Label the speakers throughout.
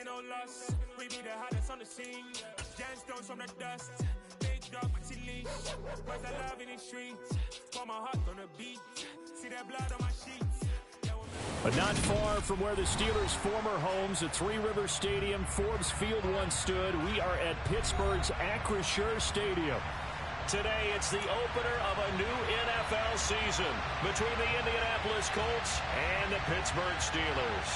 Speaker 1: no loss. We be the hottest on the scene. Gemstones from the dust. Big dog with leash. Where's the love in the streets? Pour my heart on the beat. See that blood on my sheets.
Speaker 2: But not far from where the Steelers' former homes at Three Rivers Stadium, Forbes Field once stood, we are at Pittsburgh's Yr2 Stadium. Today, it's the opener of a new NFL season between the Indianapolis Colts and the Pittsburgh Steelers.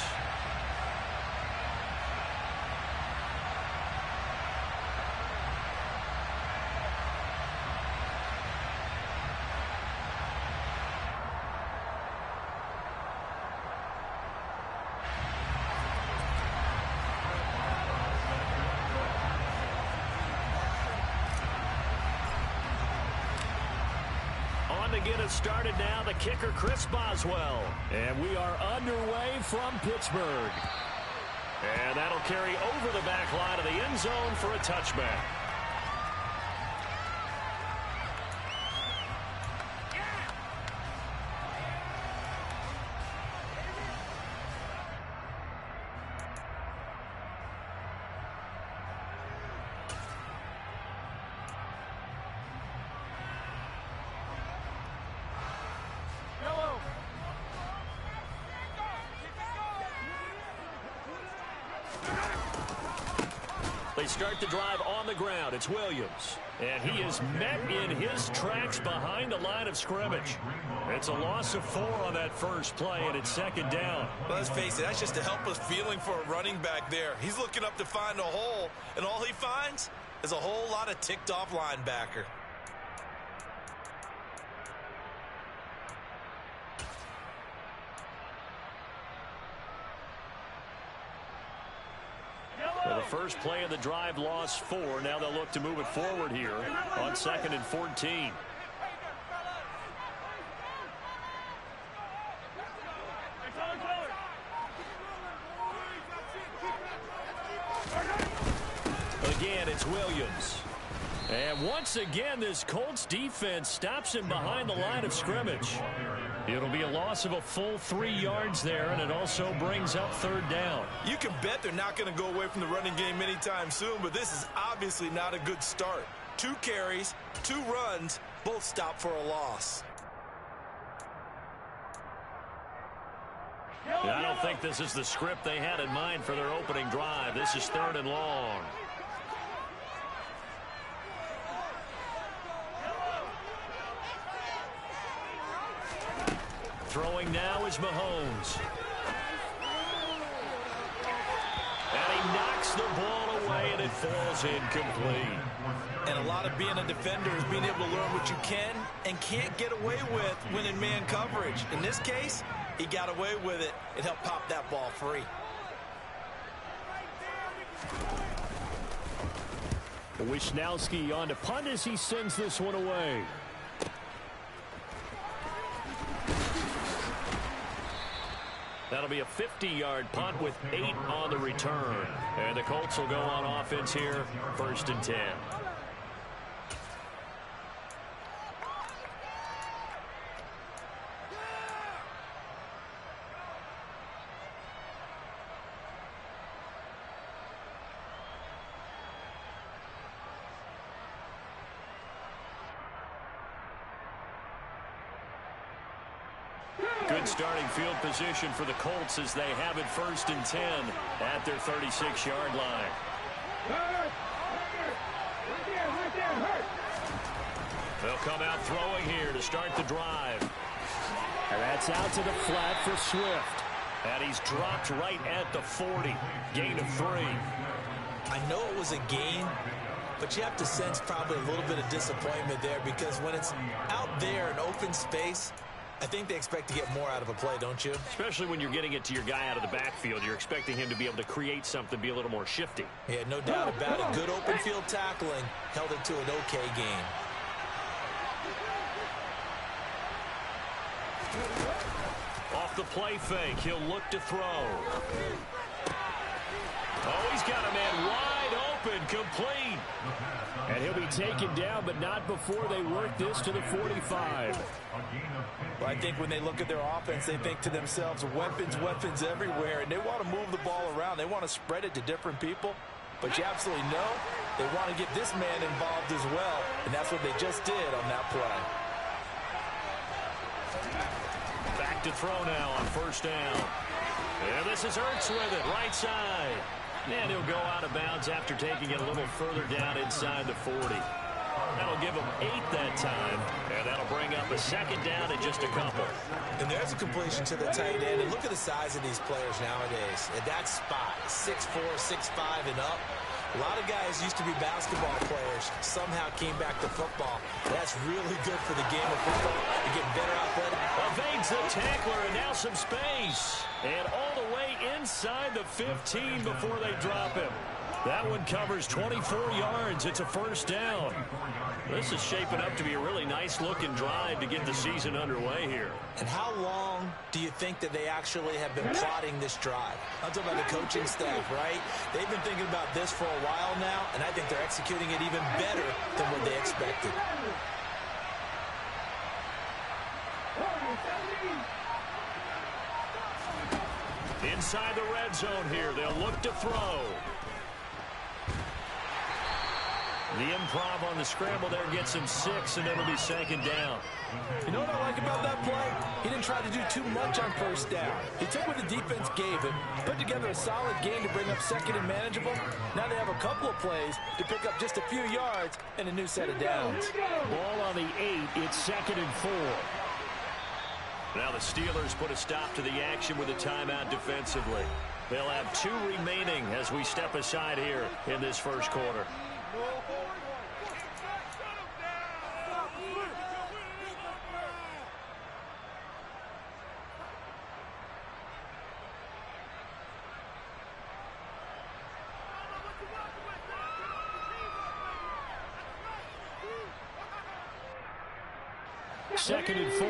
Speaker 2: To get us started now, the kicker, Chris Boswell. And we are underway from Pittsburgh. And that'll carry over the back line of the end zone for a touchback. They start the drive on the ground. It's Williams. And he is met in his tracks behind the line of scrimmage. It's a loss of 4 on that first play, and it's second down.
Speaker 3: Well, let's face it, that's just a helpless feeling for a running back there. He's looking up to find a hole, and all he finds is a whole lot of ticked-off linebacker.
Speaker 2: Well, the first play of the drive lost 4. Now they'll look to move it forward here on 2nd and 14. Again, it's Williams. And once again, this Colts defense stops him behind the line of scrimmage. It'll be a loss of a full 3 yards there, and it also brings up third down.
Speaker 3: You can bet they're not going to go away from the running game anytime soon, but this is obviously not a good start. 2 carries, 2 runs, both stopped for a loss.
Speaker 2: Yeah, I don't think this is the script they had in mind for their opening drive. This is 3rd and long. Throwing now is Mahomes. And he knocks the ball away, and it falls incomplete.
Speaker 3: And a lot of being a defender is being able to learn what you can and can't get away with when in man coverage. In this case, he got away with it. It helped pop that ball free.
Speaker 2: Wisnowski on to punt as he sends this one away. That'll be a 50-yard punt with 8 on the return. And the Colts will go on offense here, 1st and 10. Good starting field position for the Colts as they have it 1st and 10 at their 36-yard line. They'll come out throwing here to start the drive. And that's out to the flat for Swift. And he's dropped right at the 40. Gain of 3.
Speaker 3: I know it was a gain, but you have to sense probably a little bit of disappointment there because when it's out there in open space, I think they expect to get more out of a play, don't you?
Speaker 2: Especially when you're getting it to your guy out of the backfield. You're expecting him to be able to create something, be a little more shifty.
Speaker 3: Yeah, no doubt about it. Good open field tackling held it to an okay game.
Speaker 2: Off the play fake, he'll look to throw. Oh, he's got a man wide wide open, complete. And he'll be taken down, but not before they work this to the 45.
Speaker 3: Well, I think when they look at their offense, they think to themselves, weapons, weapons everywhere, and they want to move the ball around. They want to spread it to different people. But you absolutely know they want to get this man involved as well, and that's what they just did on that play.
Speaker 2: Back to throw now on first down. And this is Yr2 with it, right side. And he'll go out of bounds after taking it a little further down inside the 40. That'll give him 8 that time, and that'll bring up a second down and just a couple.
Speaker 3: And there's a completion to the tight end. And look at the size of these players nowadays. At that spot, 6'4", 6'5", and up. A lot of guys used to be basketball players, somehow came back to football. That's really good for the game of football. You get better athletic.
Speaker 2: Evades the tackler, and now some space. And all the way inside the 15 before they drop him. That one covers 24 yards. It's a first down. This is shaping up to be a really nice-looking drive to get the season underway here.
Speaker 3: And how long do you think that they actually have been plotting this drive? I'm talking about the coaching staff, right? They've been thinking about this for a while now, and I think they're executing it even better than what they expected.
Speaker 2: Inside the red zone here, they'll look to throw. The improv on the scramble there gets him 6, and it'll be second down.
Speaker 3: You know what I like about that play? He didn't try to do too much on first down. He took what the defense gave him, put together a solid game to bring up second and manageable. Now they have a couple of plays to pick up just a few yards and a new set of downs.
Speaker 2: Ball on the 8, it's second and 4. Now the Steelers put a stop to the action with a timeout defensively. They'll have 2 remaining as we step aside here in this first quarter. Second and 4.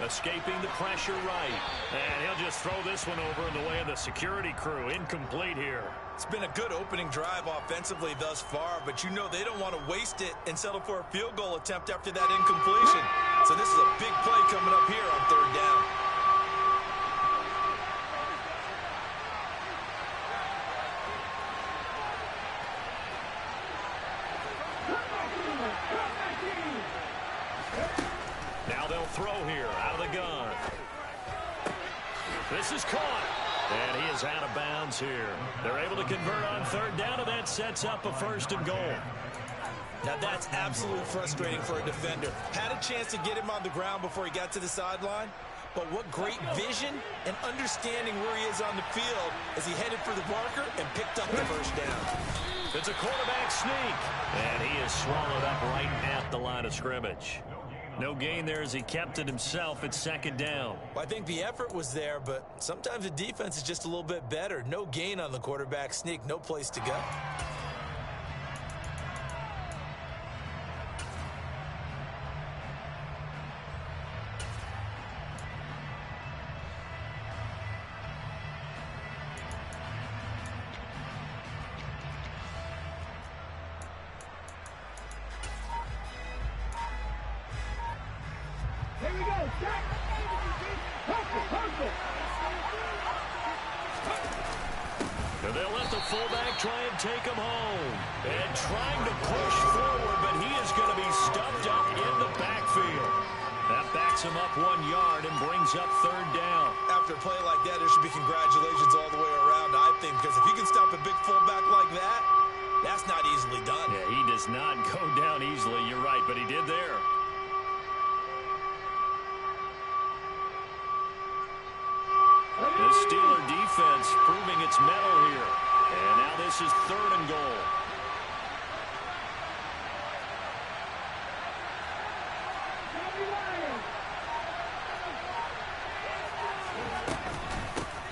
Speaker 2: Escaping the pressure right. And he'll just throw this one over in the way of the security crew. Incomplete here.
Speaker 3: It's been a good opening drive offensively thus far, but you know they don't want to waste it and settle for a field goal attempt after that incompletion. So this is a big play coming up here on third down.
Speaker 2: Now they'll throw here out of the gun. This is caught. And he is out of bounds here. They're able to convert on third down, and that sets up a first and goal.
Speaker 3: Now that's absolutely frustrating for a defender. Had a chance to get him on the ground before he got to the sideline, but what great vision and understanding where he is on the field as he headed for the marker and picked up the first down.
Speaker 2: It's a quarterback sneak, and he is swallowed up right at the line of scrimmage. No gain there as he kept it himself at second down.
Speaker 3: Well, I think the effort was there, but sometimes the defense is just a little bit better. No gain on the quarterback sneak, no place to go.
Speaker 2: And they'll let the fullback try and take him home. And trying to push forward, but he is going to be stuffed up in the backfield. That backs him up 1 yard and brings up third down.
Speaker 3: After a play like that, there should be congratulations all the way around, I think, because if you can stop a big fullback like that, that's not easily done.
Speaker 2: Yeah, he does not go down easily, you're right, but he did there. The Steeler defense proving its mettle here. And now this is third and goal.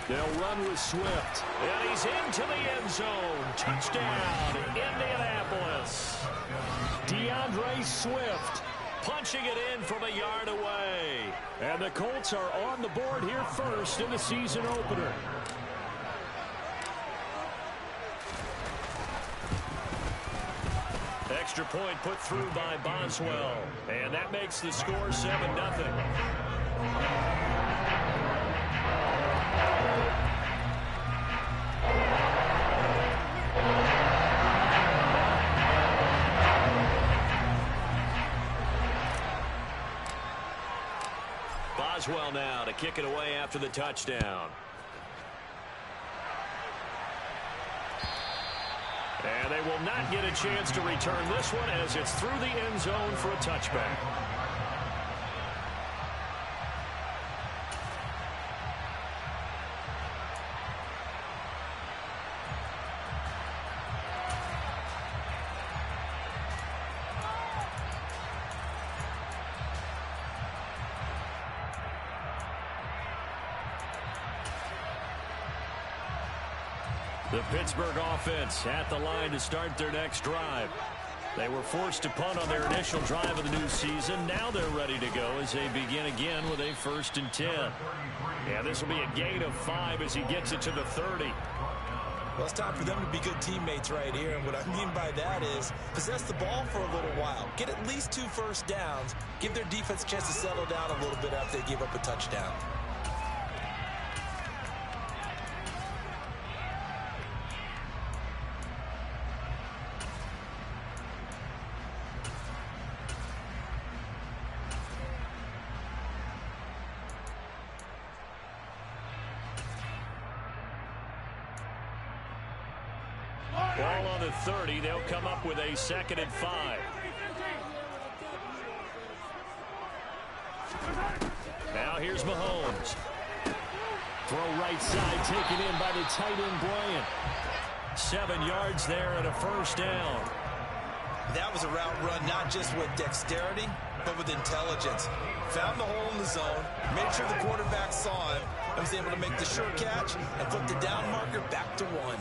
Speaker 2: They'll run with Swift. And he's into the end zone. Touchdown, Indianapolis. DeAndre Swift punching it in from a yard away. And the Colts are on the board here first in the season opener. Extra point put through by Boswell. And that makes the score 7-0. Boswell now to kick it away after the touchdown. And they will not get a chance to return this one as it's through the end zone for a touchback. The Pittsburgh offense at the line to start their next drive. They were forced to punt on their initial drive of the new season. Now they're ready to go as they begin again with a 1st and 10. Yeah, this will be a gain of 5 as he gets it to the 30.
Speaker 3: Well, it's time for them to be good teammates right here. And what I mean by that is possess the ball for a little while. Get at least 2 first downs. Give their defense a chance to settle down a little bit after they give up a touchdown.
Speaker 2: Ball on the 30. They'll come up with a 2nd and 5. Now here's Mahomes. Throw right side taken in by the tight end Bryant. 7 yards there and a 1st down.
Speaker 3: That was a route run not just with dexterity, but with intelligence. Found the hole in the zone, made sure the quarterback saw him, and was able to make the sure catch and flip the down marker back to 1.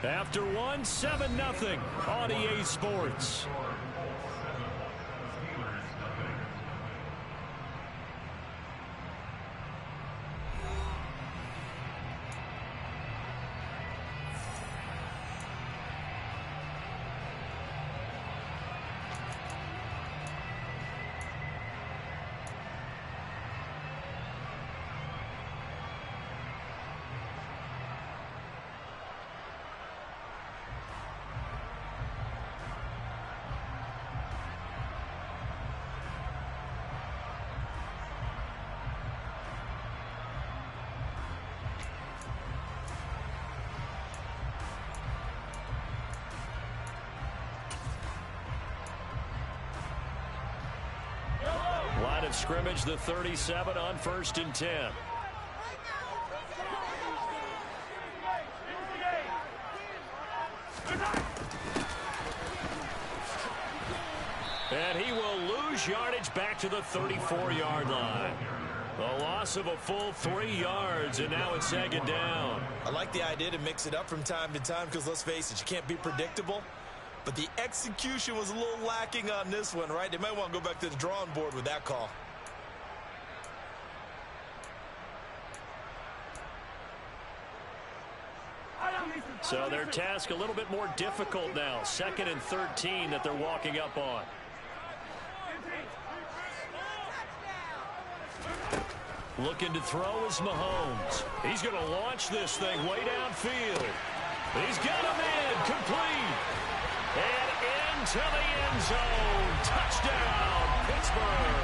Speaker 2: After 1, 7-0 on EA Sports. Line of scrimmage, the 37 on 1st and 10. And he will lose yardage back to the 34-yard line. A loss of a full 3 yards, and now it's 2nd down.
Speaker 3: I like the idea to mix it up from time to time because, let's face it, you can't be predictable. But the execution was a little lacking on this one, right? They might want to go back to the drawing board with that call.
Speaker 2: So their task a little bit more difficult now. 2nd and 13 that they're walking up on. Looking to throw is Mahomes. He's going to launch this thing way downfield. He's got him in. Complete. And into the end zone. Touchdown, Pittsburgh.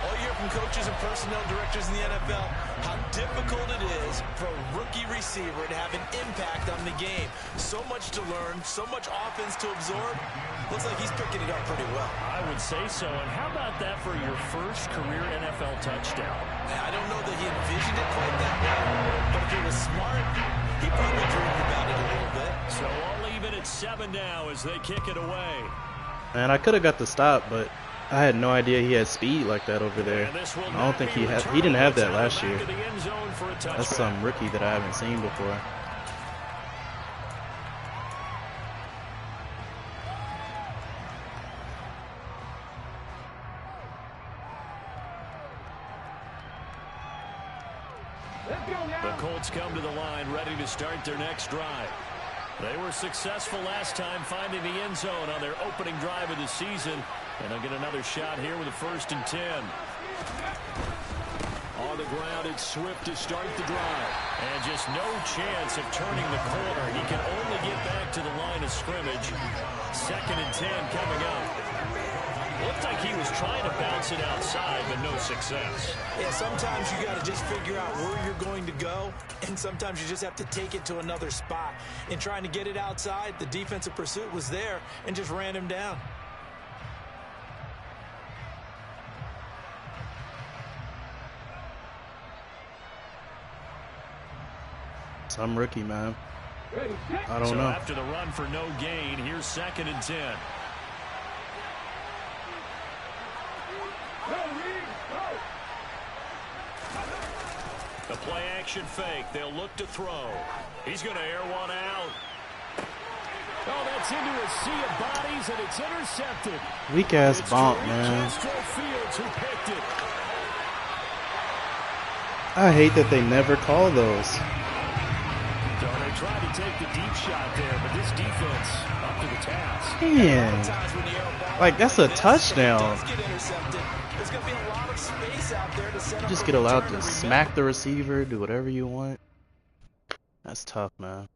Speaker 3: All year from coaches and personnel directors in the NFL, how difficult it is for a rookie receiver to have an impact on the game. So much to learn, so much offense to absorb. Looks like he's picking it up pretty well.
Speaker 2: I would say so. And how about that for your first career NFL touchdown?
Speaker 3: I don't know that he envisioned it quite that way, but if he was smart, he probably dreamed about it a little bit.
Speaker 2: So all it's 7 now as they kick it away.
Speaker 4: And I could have got the stop, but I had no idea he had speed like that over there. I don't think he had. He didn't have that last year. That's some rookie that I haven't seen before.
Speaker 2: The Colts come to the line, ready to start their next drive. They were successful last time finding the end zone on their opening drive of the season. And they'll get another shot here with a 1st and 10. On the ground, it's Swift to start the drive. And just no chance of turning the corner. He can only get back to the line of scrimmage. 2nd and 10 coming up. Looked like he was trying to bounce it outside, but no success.
Speaker 3: Yeah, sometimes you got to just figure out where you're going to go, and sometimes you just have to take it to another spot. In trying to get it outside, the defensive pursuit was there and just ran him down.
Speaker 4: Some rookie, man. I don't know.
Speaker 2: After the run for no gain, here's 2nd and 10. The play action fake. They'll look to throw. He's going to air one out. Oh, that's into a sea of bodies, and it's intercepted.
Speaker 4: Weak ass bump, man. I hate that they never call those.
Speaker 2: So they tried to take the deep shot there, but this defense up to the task.
Speaker 4: Man, like that's a touchdown. You just get allowed to smack the receiver, do whatever you want. That's tough, man.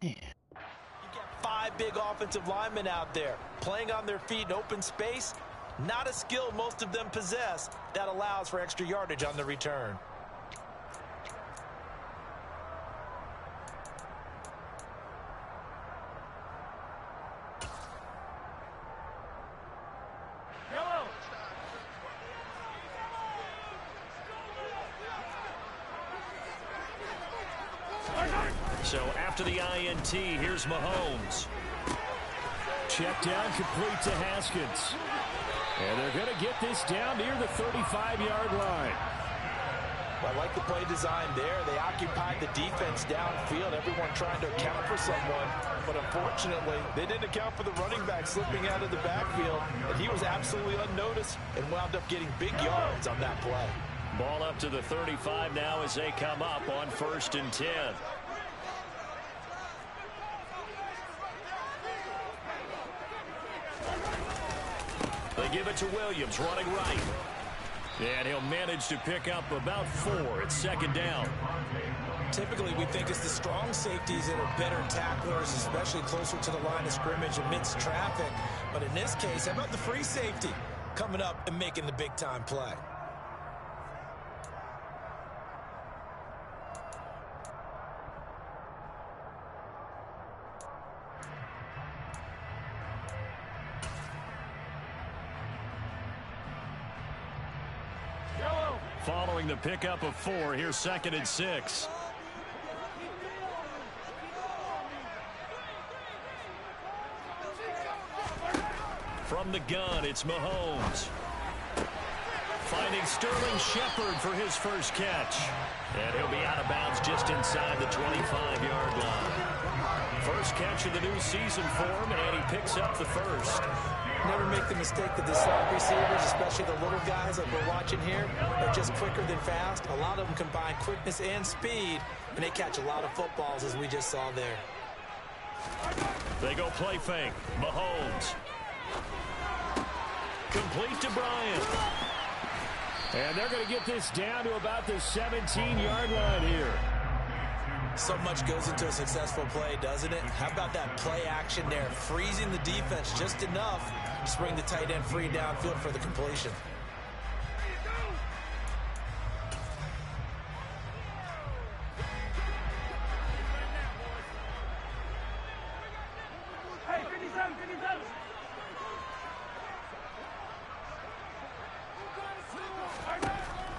Speaker 3: You get 5 big offensive linemen out there playing on their feet in open space. Not a skill most of them possess. That allows for extra yardage on the return.
Speaker 2: So after the INT, here's Mahomes. Check down complete to Haskins. And they're going to get this down near the 35-yard line.
Speaker 3: I like the play design there. They occupied the defense downfield, everyone trying to account for someone. But unfortunately, they didn't account for the running back slipping out of the backfield. And he was absolutely unnoticed and wound up getting big yards on that play.
Speaker 2: Ball up to the 35 now as they come up on 1st and 10. They give it to Williams, running right. And he'll manage to pick up about 4 at 2nd down.
Speaker 3: Typically, we think it's the strong safeties that are better tacklers, especially closer to the line of scrimmage amidst traffic. But in this case, how about the free safety coming up and making the big-time play?
Speaker 2: Following the pickup of 4, here's 2nd and 6. From the gun, it's Mahomes. Finding Sterling Shepard for his first catch. And he'll be out of bounds just inside the 25-yard line. First catch of the new season for him, and he picks up the first.
Speaker 3: Never make the mistake that the slot receivers, especially the little guys like we're watching here, are just quicker than fast. A lot of them combine quickness and speed, and they catch a lot of footballs, as we just saw there.
Speaker 2: They go play fake. Mahomes. Complete to Bryant. And they're going to get this down to about the 17-yard line here.
Speaker 3: So much goes into a successful play, doesn't it? How about that play action there? Freezing the defense just enough to bring the tight end free downfield for the completion.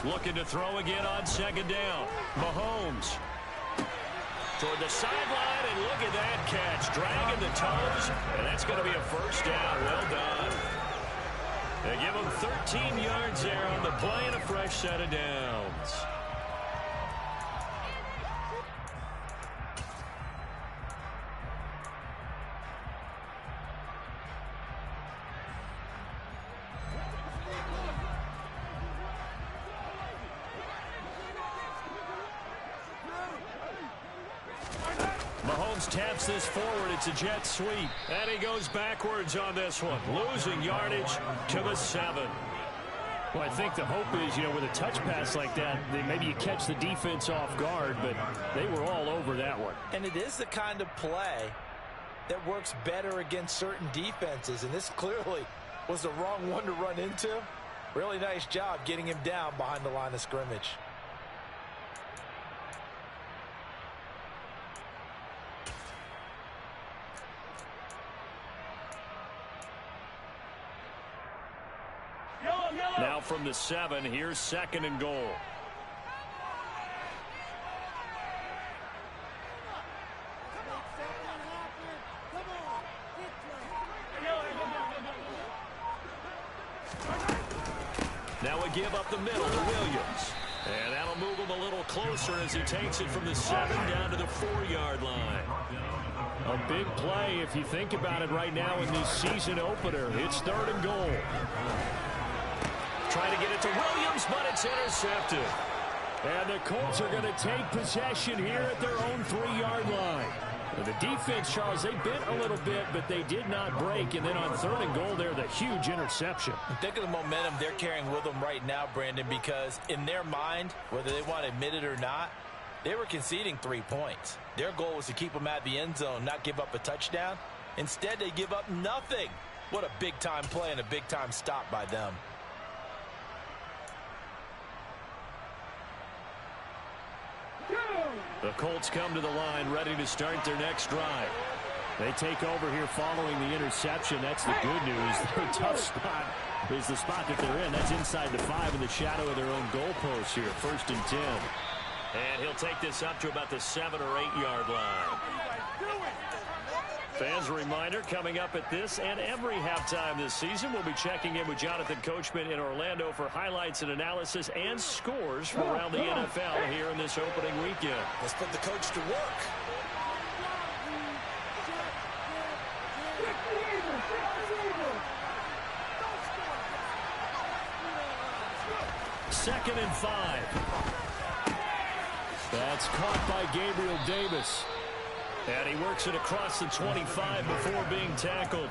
Speaker 2: Looking to throw again on second down. Mahomes toward the sideline, and look at that catch. Dragging the toes, and that's going to be a first down. Well done. They give him 13 yards there on the play and a fresh set of downs. Mahomes taps this forward. It's a jet sweep. And he goes backwards on this one. Losing yardage to the 7. Well, I think the hope is, with a touch pass like that, maybe you catch the defense off guard, but they were all over that one.
Speaker 3: And it is the kind of play that works better against certain defenses, and this clearly was the wrong one to run into. Really nice job getting him down behind the line of scrimmage.
Speaker 2: Now from the 7, here's second and goal. Now a give up the middle to Williams. And that'll move him a little closer as he takes it from the 7 down to the 4-yard line. A big play if you think about it right now in this season opener. It's third and goal. Trying to get it to Williams, but it's intercepted. And the Colts are going to take possession here at their own 3-yard line. The defense, Charles, they bent a little bit, but they did not break. And then on third and goal there, the huge interception.
Speaker 3: Think of the momentum they're carrying with them right now, Brandon, because in their mind, whether they want to admit it or not, they were conceding 3 points. Their goal was to keep them at the end zone, not give up a touchdown. Instead, they give up nothing. What a big-time play and a big-time stop by them.
Speaker 2: The Colts come to the line ready to start their next drive. They take over here following the interception. That's the good news. Their tough spot is the spot that they're in. That's inside the 5 in the shadow of their own goalpost here. 1st and 10. And he'll take this up to about the 7 or 8-yard line. Fans, a reminder, coming up at this and every halftime this season, we'll be checking in with Jonathan Coachman in Orlando for highlights and analysis and scores from around the NFL here in this opening weekend.
Speaker 3: Let's put the coach to work.
Speaker 2: Second and 5. That's caught by Gabriel Davis. And he works it across the 25 before being tackled.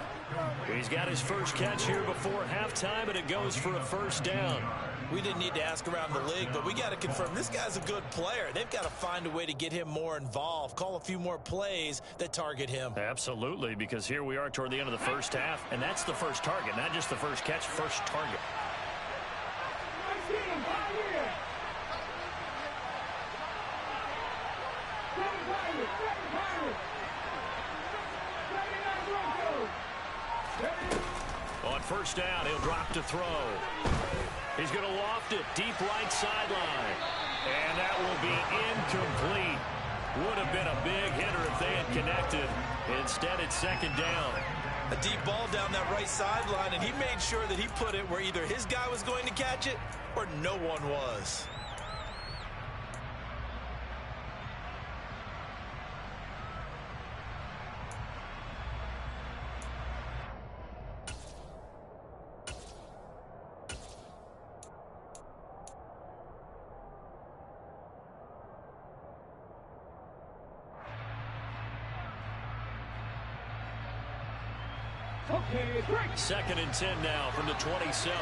Speaker 2: He's got his first catch here before halftime, and it goes for a first down.
Speaker 3: We didn't need to ask around the league, but we got to confirm this guy's a good player. They've got to find a way to get him more involved, call a few more plays that target him.
Speaker 2: Absolutely, because here we are toward the end of the first half, and that's the first target, not just the first catch, first target. On first down, he'll drop to throw. He's going to loft it deep right sideline. And that will be incomplete. Would have been a big hitter if they had connected. Instead, it's second down.
Speaker 3: A deep ball down that right sideline, and he made sure that he put it where either his guy was going to catch it or no one was.
Speaker 2: Second and 10 now from the 27.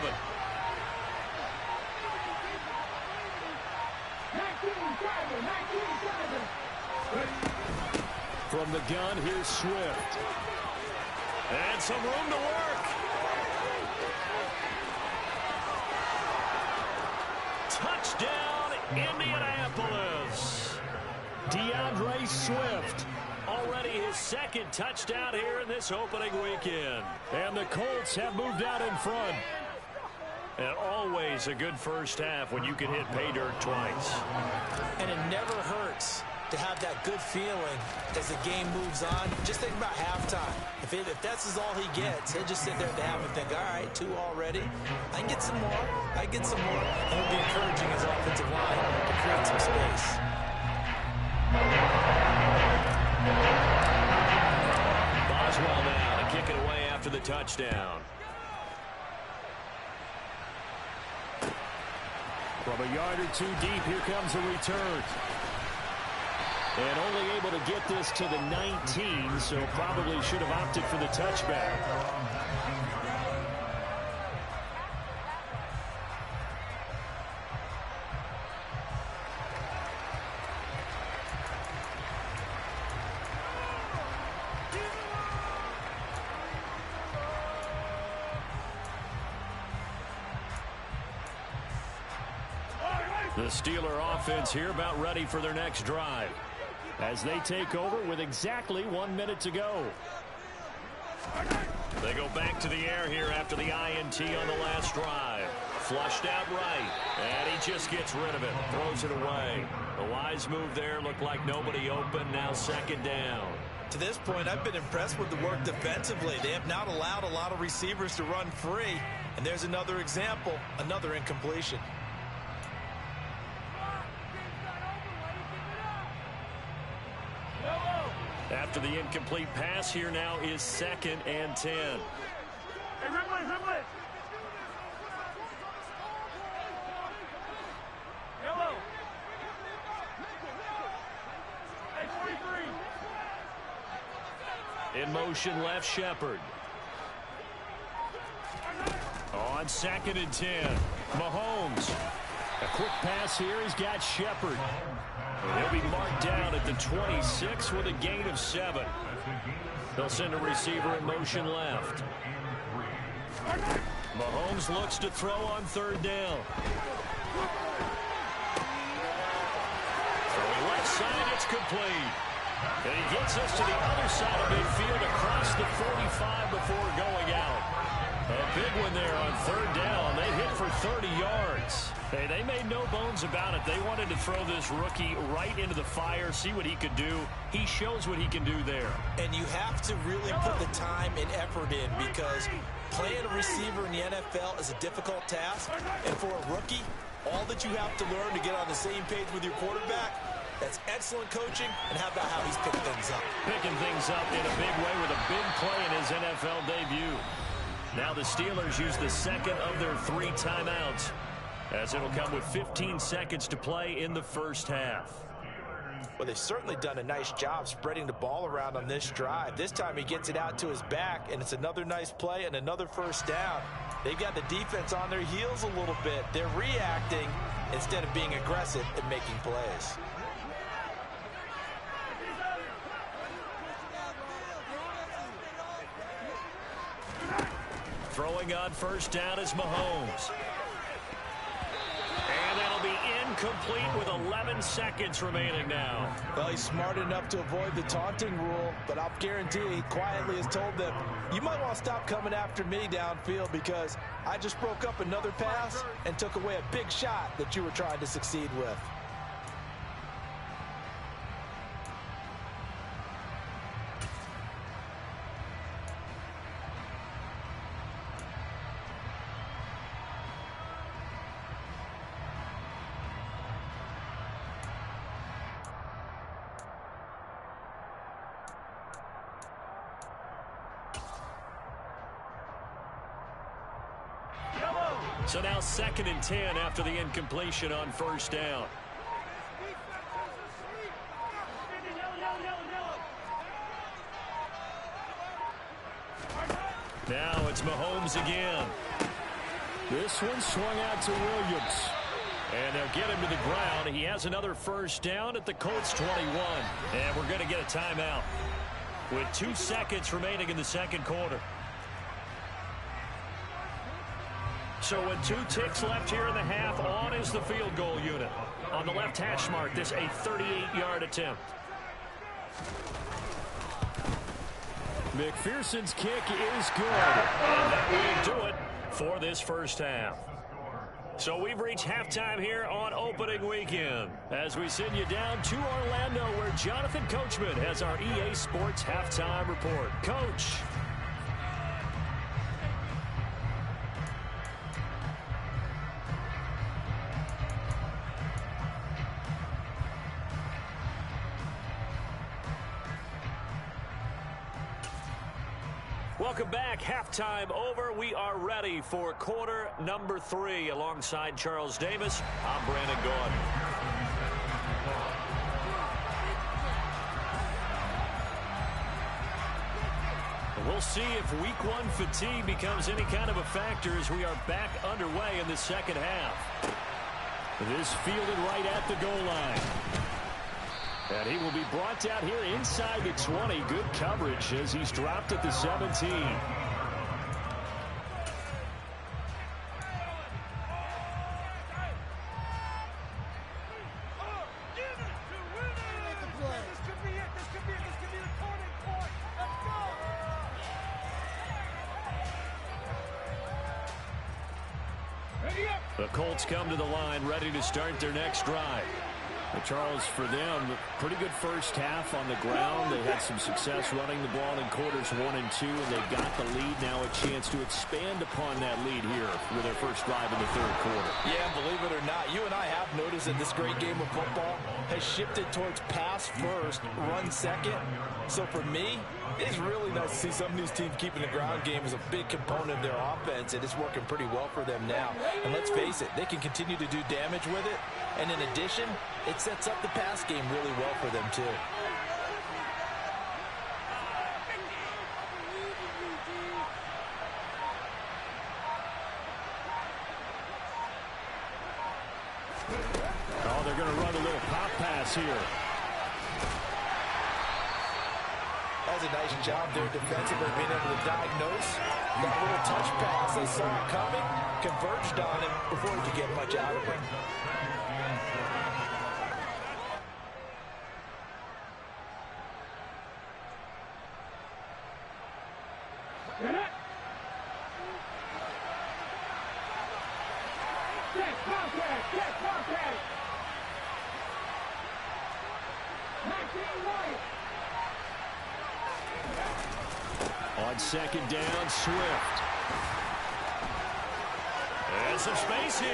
Speaker 2: From the gun, here's Swift. And some room to work. Touchdown, Indianapolis. DeAndre Swift. Already his second touchdown here in this opening weekend. And the Colts have moved out in front. And always a good first half when you can hit pay dirt twice.
Speaker 3: And it never hurts to have that good feeling as the game moves on. Just think about halftime. If that's all he gets, he'll just sit there at the half and think, all right, 2 already. I can get some more. I can get some more. And it'll be encouraging his offensive line to create some space.
Speaker 2: Boswell now to kick it away after the touchdown. From a yard or 2 deep, here comes a return. And only able to get this to the 19, so probably should have opted for the touchback. The Steeler offense here about ready for their next drive as they take over with exactly 1 minute to go. They go back to the air here after the INT on the last drive. Flushed out right, and he just gets rid of it, throws it away. The wise move there, looked like nobody open, now second down.
Speaker 3: To this point, I've been impressed with the work defensively. They have not allowed a lot of receivers to run free, and there's another example, another incompletion.
Speaker 2: After the incomplete pass, here now is 2nd and 10.
Speaker 1: Hey, Ridley. Yellow. Hey, 43.
Speaker 2: In motion, left Shepard. On 2nd and 10, Mahomes. A quick pass here. He's got Shepard. He'll be marked down at the 26 with a gain of 7. They'll send a receiver in motion left. Mahomes looks to throw on 3rd down. Throwing left side, it's complete. And he gets us to the other side of midfield across the 45 before going out. A big one there on 3rd down. They hit for 30 yards. Hey, they made no bones about it. They wanted to throw this rookie right into the fire, see what he could do. He shows what he can do there. And you have to really put the time and effort in because playing a receiver in the NFL is a difficult task. And for a rookie, all that you have to learn to get on the same page with your quarterback, that's excellent coaching. And how about how he's picking things up? Picking things up in a big way with a big play in his NFL debut. Now the Steelers use the 2nd of their 3 timeouts, as it'll come with 15 seconds to play in the first half. Well, they've certainly done a nice job spreading the ball around on this drive. This time he gets it out to his back, and it's another nice play and another first down. They've got the defense on their heels a little bit. They're reacting instead of being aggressive and making plays. Throwing on 1st down is Mahomes. And that'll be incomplete with 11 seconds remaining now. Well, he's smart enough to avoid the taunting rule, but I'll guarantee he quietly has told them, you might want to stop coming after me downfield because I just broke up another pass and took away a big shot that you were trying to succeed with. So now 2nd and 10 after the incompletion on 1st down. Now it's Mahomes again. This one swung out to Williams. And they'll get him to the ground. He has another 1st down at the Colts 21. And we're going to get a timeout with 2 seconds remaining in the 2nd quarter. So with 2 ticks left here in the half, on is the field goal unit. On the left hash mark, this a 38-yard attempt. McPherson's kick is good. And that will do it for this first half. So we've reached halftime here on opening weekend as we send you down to Orlando where Jonathan Coachman has our EA Sports halftime report. Coach. Welcome back. Halftime over. We are ready for quarter number 3. Alongside Charles Davis, I'm Brandon Gaudin. We'll see if week 1 fatigue becomes any kind of a factor as we are back underway in the second half. This fielded right at the goal line. And he will be brought down here inside the 20. Good coverage as he's dropped at the 17. The Colts come to the line ready to start their next drive. Charles, for them, pretty good first half on the ground. They had some success running the ball in quarters 1 and 2, and they got the lead. Now a chance to expand upon that lead here with their first drive in the third quarter. Yeah, believe it or not, you and I have noticed that this great game of football has shifted towards pass first, run second. So for me, it's really nice to see some of these teams keeping the ground game as a big component of their offense, and it's working pretty well for them now. And let's face it, they can continue to do damage with it. And in addition, it sets up the pass game really well for them, too. Oh, they're going to run a little pop pass here. That's a nice job there defensively, being able to diagnose that little touch pass. They saw it coming, converged on him before he could get much out of it. On second down, Swift. And some space here.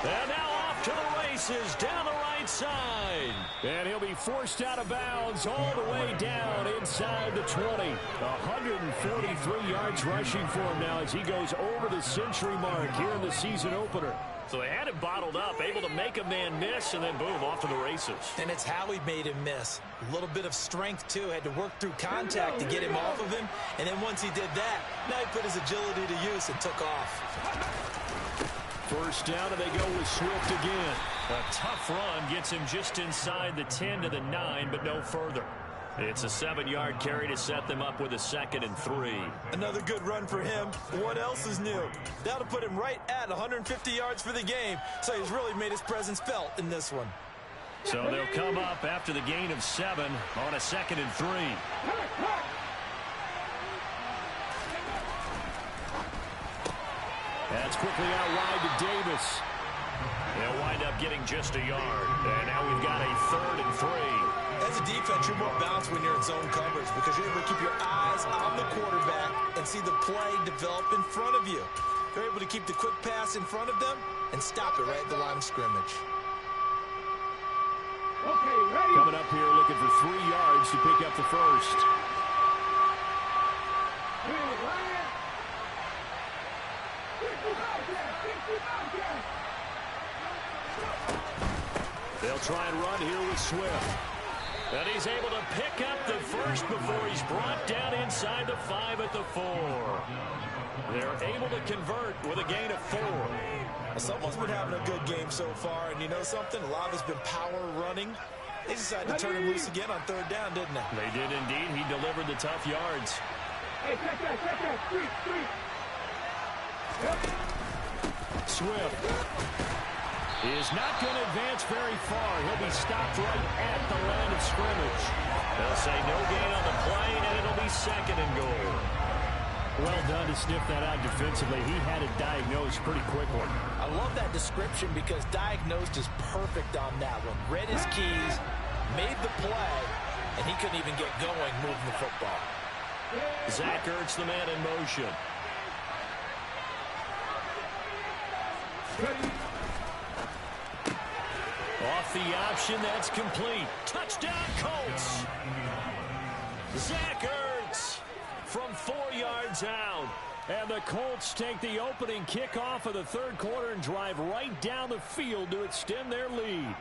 Speaker 2: And now off to the races down the right side. And he'll be forced out of bounds all the way down inside the 20. 143 yards rushing for him now as he goes over the century mark here in the season opener. So they had him bottled up, able to make a man miss, and then boom, off to the races. And it's how he made him miss. A little bit of strength, too. Had to work through contact to get him off of him. And then once he did that, now he put his agility to use and took off. First down, and they go with Swift again. A tough run gets him just inside the 10 to the 9, but no further. It's a 7-yard carry to set them up with a 2nd and 3. Another good run for him. What else is new? That'll put him right at 150 yards for the game. So he's really made his presence felt in this one. So they'll come up after the gain of 7 on a 2nd and 3. That's quickly out wide to Davis. They'll wind up getting just a yard. And now we've got a 3rd and 3. As a defense, you're more balanced when you're in zone coverage because you're able to keep your eyes on the quarterback and see the play develop in front of you. You're able to keep the quick pass in front of them and stop it right at the line of scrimmage.
Speaker 1: Okay, ready.
Speaker 2: Coming up here looking for 3 yards to pick up the first. They'll try and run here with Swift. And he's able to pick up the first before he's brought down inside the 5 at the 4. They're able to convert with a gain of 4. Someone's been having a good game so far, and you know something? A lot of it's been power running. They decided to turn him loose again on 3rd down, didn't they? They did indeed. He delivered the tough yards.
Speaker 1: Hey, check that. Street.
Speaker 2: Swift is not going to advance very far. He'll be stopped right at the line of scrimmage. They'll say no gain on the play, and it'll be 2nd and goal. Well done to sniff that out defensively. He had it diagnosed pretty quickly.
Speaker 3: I love that description because diagnosed is perfect on that one. Read his keys, made the play, and he couldn't even get going moving the football.
Speaker 2: Zach Ertz, the man in motion. Off the option, that's complete. Touchdown, Colts. Zach Ertz from 4 yards out. And the Colts take the opening kickoff of the third quarter and drive right down the field to extend their lead.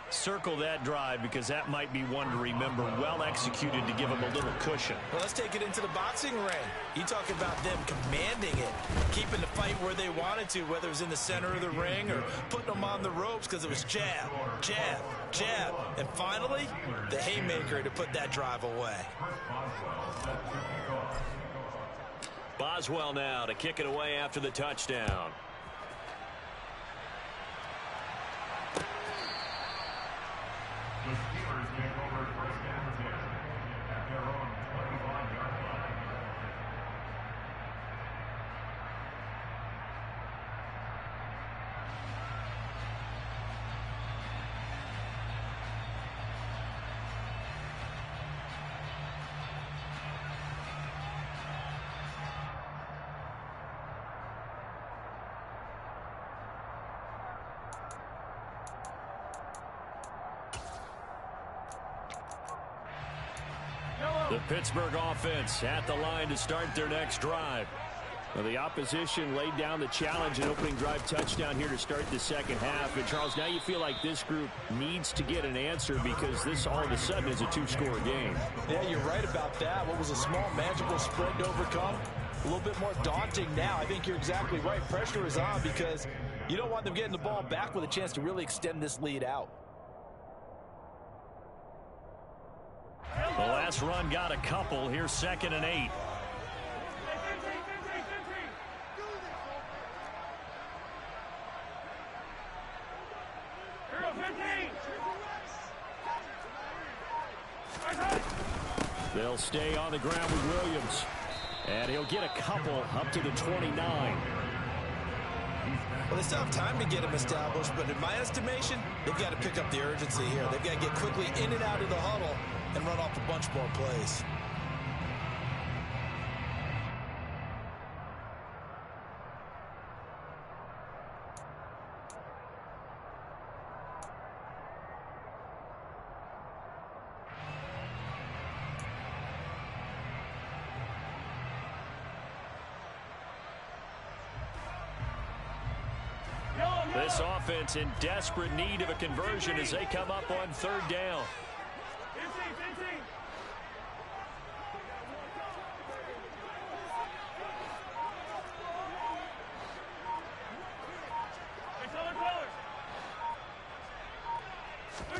Speaker 2: Circle that drive because that might be one to remember. Well executed to give them a little cushion.
Speaker 3: Well, let's take it into the boxing ring. You talk about them commanding it, keeping the fight where they wanted to, whether it was in the center of the ring or putting them on the ropes because it was jab, jab, jab. And finally, the haymaker to put that drive away.
Speaker 2: Boswell now to kick it away after the touchdown.
Speaker 1: The Steelers take over first and 10 at their own 25-yard line.
Speaker 2: The Pittsburgh offense at the line to start their next drive. Well, the opposition laid down the challenge and opening drive touchdown here to start the second half. And, Charles, now you feel like this group needs to get an answer because this all of a sudden is a two-score game.
Speaker 3: Yeah, you're right about that. What was a small, manageable spread to overcome? A little bit more daunting now. I think you're exactly right. Pressure is on because you don't want them getting the ball back with a chance to really extend this lead out.
Speaker 2: The last run got a couple. Here's 2nd and 8. They'll stay on the ground with Williams. And he'll get a couple up to the 29.
Speaker 3: Well, they still have time to get him established, but in my estimation, they've got to pick up the urgency here. They've got to get quickly in and out of the huddle and run off a bunch more plays.
Speaker 2: This offense in desperate need of a conversion as they come up on 3rd down.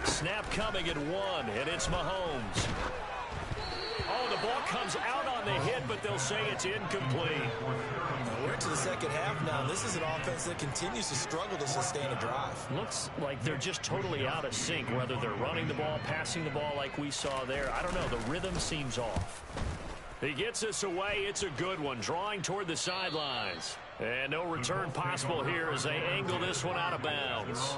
Speaker 2: Snap coming at 1, and it's Mahomes. Oh, the ball comes out on the hit, but they'll say it's incomplete.
Speaker 3: We're into the second half now. This is an offense that continues to struggle to sustain a drive.
Speaker 2: Looks like they're just totally out of sync, whether they're running the ball, passing the ball like we saw there. I don't know. The rhythm seems off. He gets us away. It's a good one, drawing toward the sidelines. And no return possible here as they angle this one out of bounds.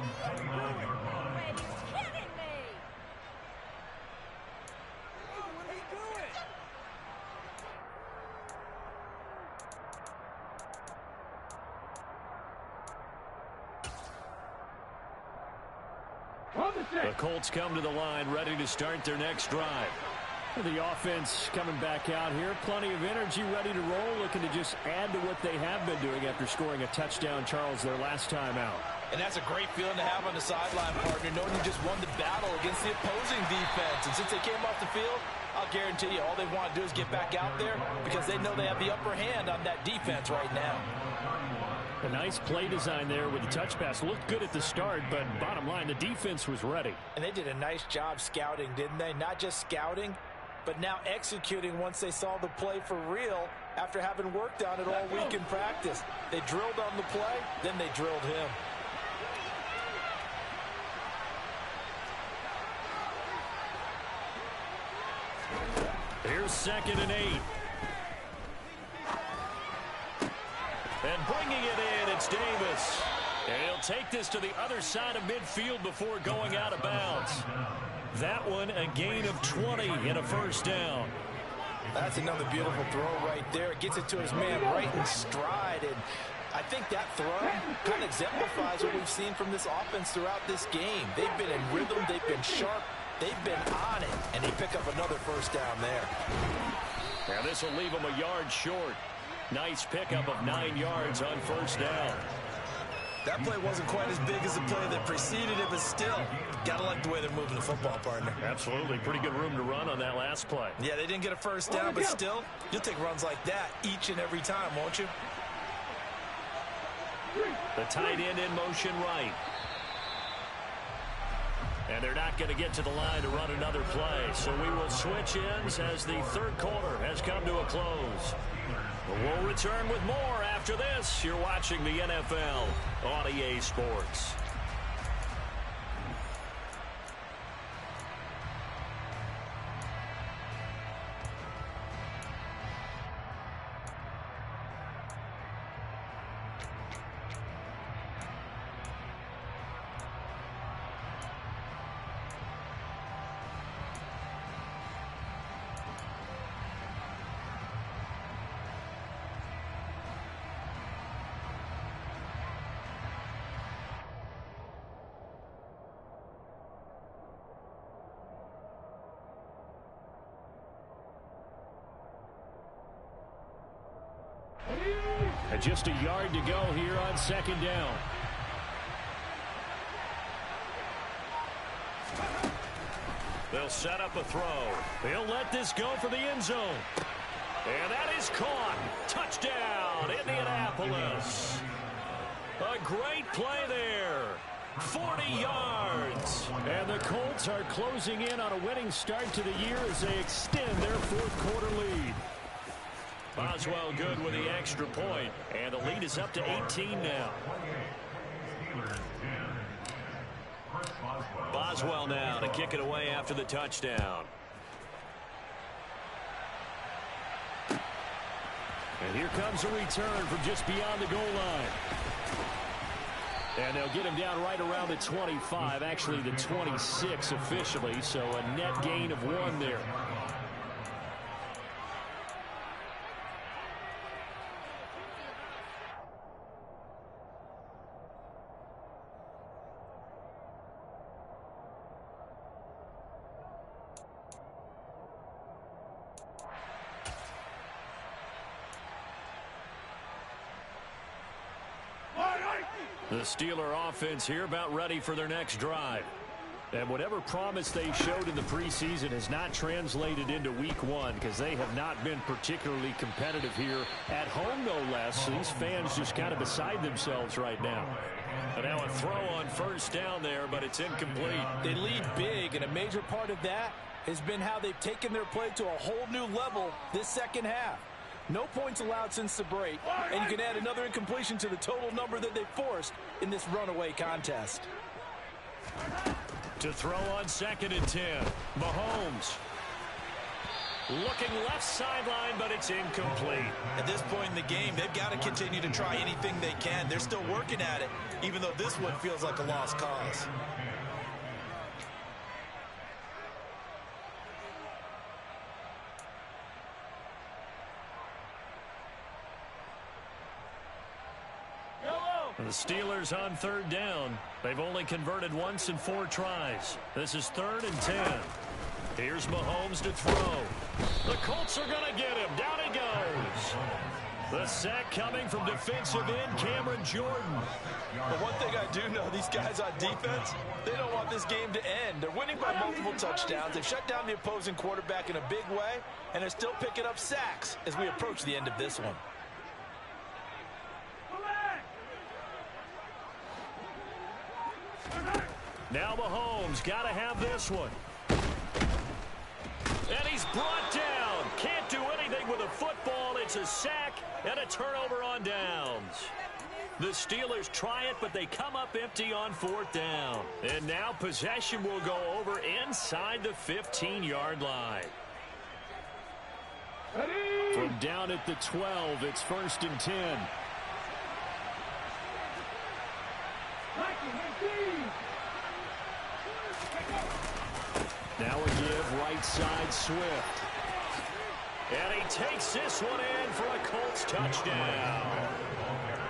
Speaker 2: The Colts come to the line, ready to start their next drive. The offense coming back out here. Plenty of energy, ready to roll, looking to just add to what they have been doing after scoring a touchdown, Charles, their last time out.
Speaker 3: And that's a great feeling to have on the sideline, partner, knowing you just won the battle against the opposing defense. And since they came off the field, I'll guarantee you all they want to do is get back out there because they know they have the upper hand on that defense right now.
Speaker 2: A nice play design there with the touch pass. Looked good at the start, but bottom line, the defense was ready.
Speaker 3: And they did a nice job scouting, didn't they? Not just scouting, but now executing once they saw the play for real after having worked on it all week in practice. They drilled on the play, then they drilled him.
Speaker 2: Here's 2nd and 8. And bringing it in, it's Davis. And he'll take this to the other side of midfield before going out of bounds. That one, a gain of 20 and a first down.
Speaker 3: That's another beautiful throw right there. It gets it to his man right in stride. And I think that throw kind of exemplifies what we've seen from this offense throughout this game. They've been in rhythm. They've been sharp. They've been on it. And they pick up another first down there.
Speaker 2: Now this will leave them a yard short. Nice pickup of 9 yards on first down.
Speaker 3: That play wasn't quite as big as the play that preceded it, but still, got to like the way they're moving the football, partner.
Speaker 2: Absolutely. Pretty good room to run on that last play.
Speaker 3: Yeah, they didn't get a first down, but still, you'll take runs like that each and every time, won't you?
Speaker 2: The tight end in motion right. And they're not going to get to the line to run another play. So we will switch ends as the third quarter has come to a close. We'll return with more after this. You're watching the NFL on EA Sports. And just a yard to go here on second down. They'll set up a throw. They'll let this go for the end zone. And that is caught. Touchdown, Indianapolis. A great play there. 40 yards. And the Colts are closing in on a winning start to the year as they extend their fourth quarter lead. Boswell good with the extra point, and the lead is up to 18 now. Boswell now to kick it away after the touchdown. And here comes a return from just beyond the goal line. And they'll get him down right around the 25, actually the 26 officially, so a net gain of 1 there. The Steeler offense here about ready for their next drive. And whatever promise they showed in the preseason has not translated into week 1 because they have not been particularly competitive here at home, no less. These fans just kind of beside themselves right now. And now a throw on first down there, but it's incomplete.
Speaker 3: They lead big, and a major part of that has been how they've taken their play to a whole new level this second half. No points allowed since the break, and you can add another incompletion to the total number that they forced in this runaway contest.
Speaker 2: To throw on 2nd and 10, Mahomes. Looking left sideline, but it's incomplete.
Speaker 3: At this point in the game, they've got to continue to try anything they can. They're still working at it, even though this one feels like a lost cause.
Speaker 2: The Steelers on 3rd down. They've only converted once in 4 tries. This is 3rd and 10. Here's Mahomes to throw. The Colts are going to get him. Down he goes. The sack coming from defensive end Cameron Jordan.
Speaker 3: But one thing I do know, these guys on defense, they don't want this game to end. They're winning by multiple touchdowns. They've shut down the opposing quarterback in a big way, and they're still picking up sacks as we approach the end of this one.
Speaker 2: Now Mahomes got to have this one. And he's brought down. Can't do anything with a football. It's a sack and a turnover on downs. The Steelers try it, but they come up empty on 4th down. And now possession will go over inside the 15-yard line. From down at the 12, it's 1st and 10. Now a give right side Swift. And he takes this one in for a Colts touchdown.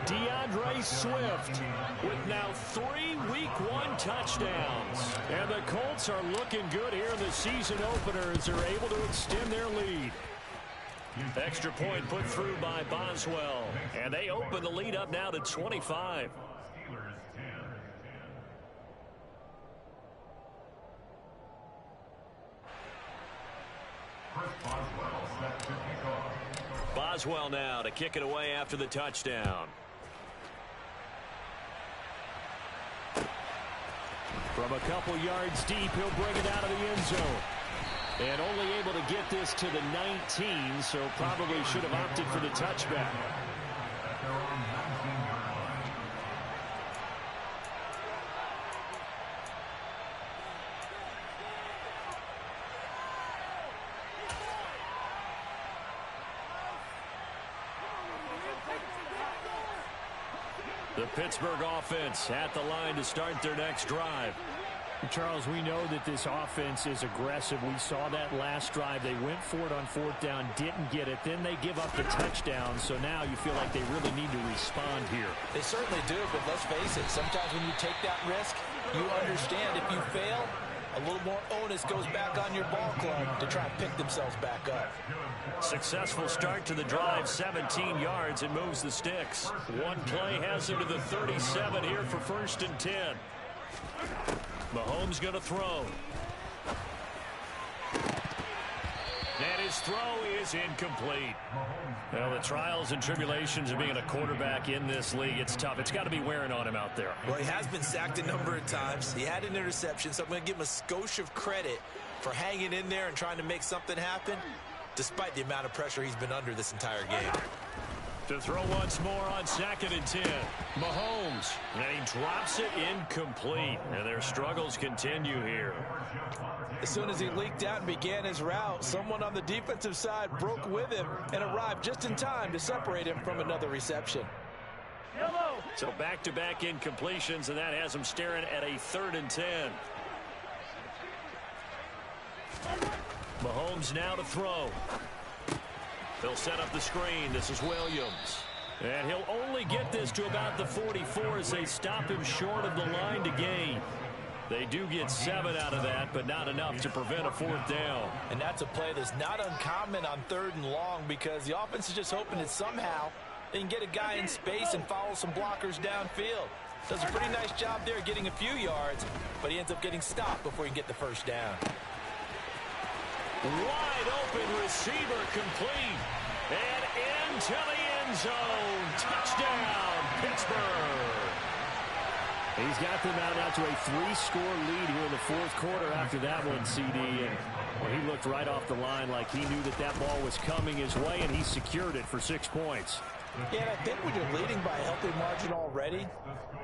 Speaker 2: DeAndre Swift with now 3 Week 1 touchdowns. And the Colts are looking good here in the season opener as they're able to extend their lead. Extra point put through by Boswell. And they open the lead up now to 25. Boswell now to kick it away after the touchdown. From a couple yards deep, he'll bring it out of the end zone. And only able to get this to the 19, so probably should have opted for the touchback. The Pittsburgh offense at the line to start their next drive.
Speaker 5: Charles, we know that this offense is aggressive. We saw that last drive. They went for it on 4th down, didn't get it. Then they give up the touchdown. So now you feel like they really need to respond here.
Speaker 3: They certainly do, but let's face it. Sometimes when you take that risk, you understand if you fail, a little more onus goes back on your ball club to try and pick themselves back up.
Speaker 2: Successful start to the drive, 17 yards, and moves the sticks. One play has him to the 37 here for 1st and 10. Mahomes going to throw. And his throw is incomplete. Well, the trials and tribulations of being a quarterback in this league, it's tough. It's got to be wearing on him out there.
Speaker 3: Well, he has been sacked a number of times. He had an interception, so I'm going to give him a skosh of credit for hanging in there and trying to make something happen, despite the amount of pressure he's been under this entire game.
Speaker 2: To throw once more on 2nd and 10. Mahomes, and he drops it incomplete. And their struggles continue here.
Speaker 3: As soon as he leaked out and began his route, someone on the defensive side broke with him and arrived just in time to separate him from another reception.
Speaker 2: So back-to-back incompletions, and that has him staring at a 3rd and 10. Mahomes now to throw. He'll set up the screen. This is Williams. And he'll only get this to about the 44 as they stop him short of the line to gain. They do get 7 out of that, but not enough to prevent a 4th down.
Speaker 3: And that's a play that's not uncommon on 3rd and long because the offense is just hoping that somehow they can get a guy in space and follow some blockers downfield. Does a pretty nice job there getting a few yards, but he ends up getting stopped before he can get the 1st down.
Speaker 2: Wide open receiver complete. And into the end zone. Touchdown, Pittsburgh.
Speaker 5: He's got them out now to a 3-score lead here in the 4th quarter after that one, CD. And well, he looked right off the line like he knew that that ball was coming his way, and he secured it for 6 points.
Speaker 3: Yeah, and I think when you're leading by a healthy margin already,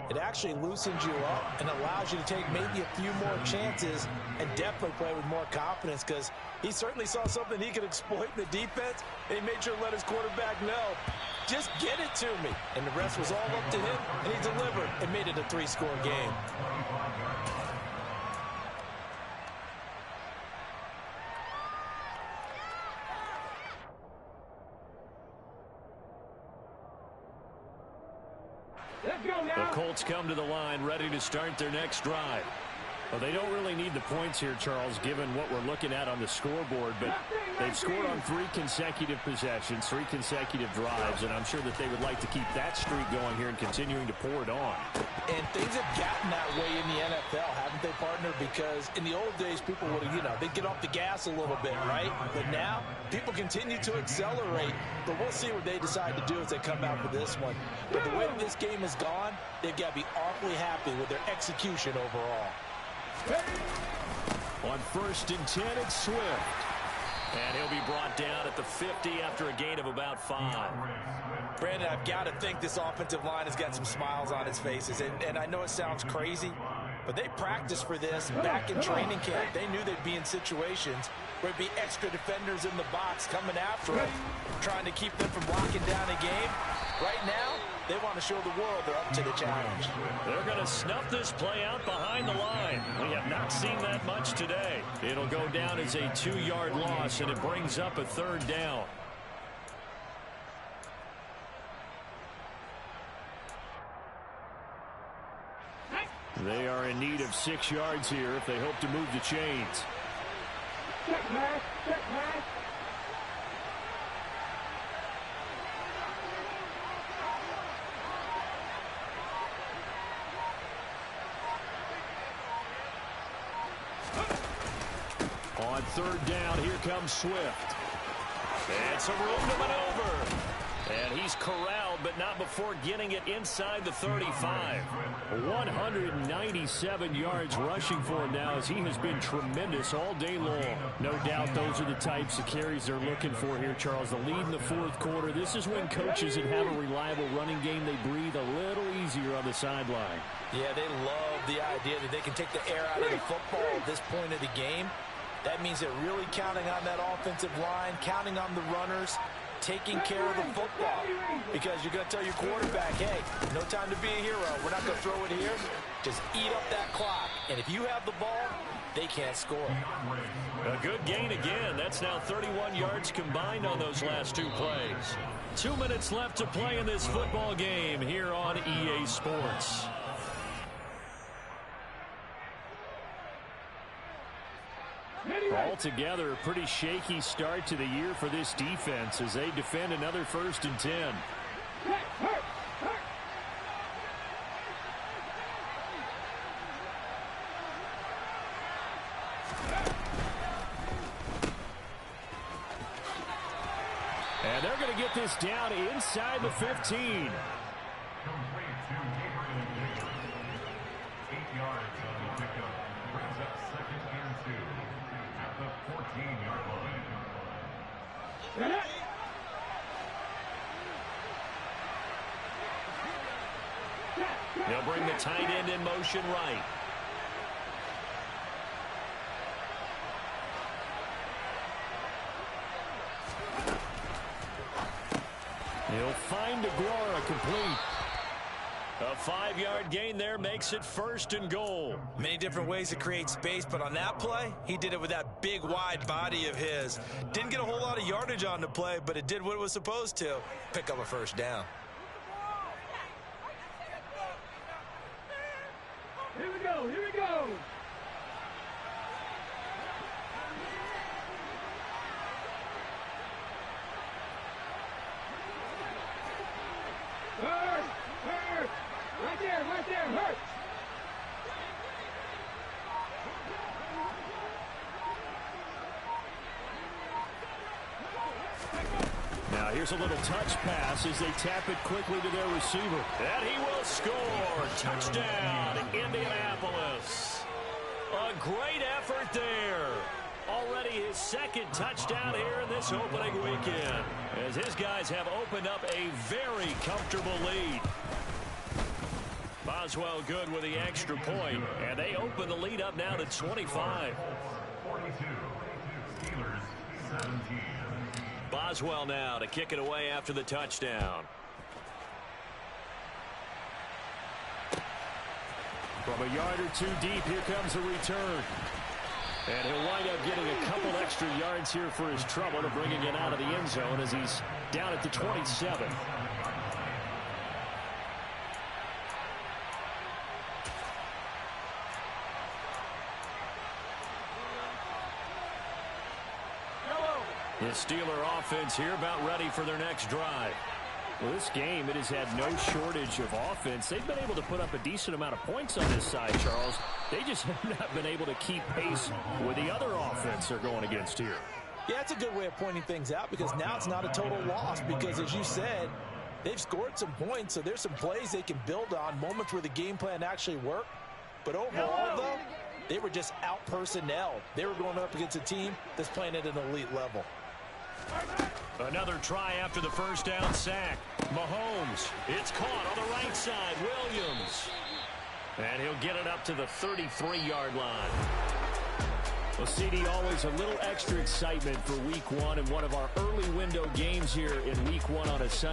Speaker 3: it actually loosens you up and allows you to take maybe a few more chances and definitely play with more confidence because he certainly saw something he could exploit in the defense, and he made sure to let his quarterback know, just get it to me. And the rest was all up to him, and he delivered and made it a 3-score game.
Speaker 2: The Colts come to the line ready to start their next drive. Well, they don't really need the points here, Charles, given what we're looking at on the scoreboard, but they've scored on 3 consecutive possessions, 3 consecutive drives, and I'm sure that they would like to keep that streak going here and continuing to pour it on.
Speaker 3: And things have gotten that way in the NFL, haven't they, partner? Because in the old days, people would, they'd get off the gas a little bit, right? But now, people continue to accelerate, but we'll see what they decide to do as they come out for this one. But the way that this game has gone, they've got to be awfully happy with their execution overall.
Speaker 2: On 1st and 10, it's Swift. And he'll be brought down at the 50 after a gain of about 5.
Speaker 3: Brandon, I've got to think this offensive line has got some smiles on its faces. And I know it sounds crazy, but they practiced for this back in training camp. They knew they'd be in situations where there'd be extra defenders in the box coming after them, trying to keep them from locking down a game. Right now, They want to show the world they're up to the challenge.
Speaker 5: They're going to snuff this play out behind the line. We have not seen that much today. It'll go down as a 2-yard loss, and it brings up a 3rd down. They are in need of 6 yards here if they hope to move the chains.
Speaker 1: Check pass, check pass.
Speaker 5: On 3rd down, here comes Swift. And some room to maneuver. And he's corralled, but not before getting it inside the 35. 197 yards rushing for him now, as he has been tremendous all day long. No doubt those are the types of carries they're looking for here, Charles. The lead in the 4th quarter. This is when coaches that have a reliable running game, they breathe a little easier on the sideline.
Speaker 3: Yeah, they love the idea that they can take the air out of the football at this point of the game. That means they're really counting on that offensive line, counting on the runners, taking care of the football. Because you're going to tell your quarterback, hey, no time to be a hero. We're not going to throw it here. Just eat up that clock. And if you have the ball, they can't score.
Speaker 5: A good gain again. That's now 31 yards combined on those last 2 plays. 2 minutes left to play in this football game here on EA Sports. Altogether, a pretty shaky start to the year for this defense as they defend another 1st and 10. And they're going to get this down inside the 15. They'll bring the tight end in motion right. He'll find DeGuara complete. A 5-yard gain there makes it 1st and goal.
Speaker 3: Many different ways to create space, but on that play, he did it with that big, wide body of his. Didn't get a whole lot of yardage on the play, but it did what it was supposed to. Pick up a 1st down.
Speaker 1: Here we go, here we go. Hurt, hurt. Right there, hurt.
Speaker 5: Now here's a little touch pass as they tap it quickly to their receiver. And he will score. Touchdown, Indianapolis. A great effort there. Already his 2nd touchdown here in this opening weekend, as his guys have opened up a very comfortable lead. Boswell good with the extra point, and they open the lead up now to 25.
Speaker 6: 42, Steelers 17.
Speaker 5: Boswell now to kick it away after the touchdown. From a yard or 2 deep, here comes the return. And he'll wind up getting a couple extra yards here for his trouble to bringing it out of the end zone as he's down at the 27. The Steeler offense here about ready for their next drive. Well, this game, it has had no shortage of offense. They've been able to put up a decent amount of points on this side, Charles. They just have not been able to keep pace with the other offense they're going against here.
Speaker 3: Yeah, that's a good way of pointing things out, because now it's not a total loss, because as you said, they've scored some points, so there's some plays they can build on, moments where the game plan actually worked. But overall, though, they were just out personnel. They were going up against a team that's playing at an elite level.
Speaker 5: Another try after the 1st down sack. Mahomes, it's caught on the right side. Williams. And he'll get it up to the 33-yard line. Well, CD, always a little extra excitement for Week 1 and one of our early window games here in Week 1 on a Sunday.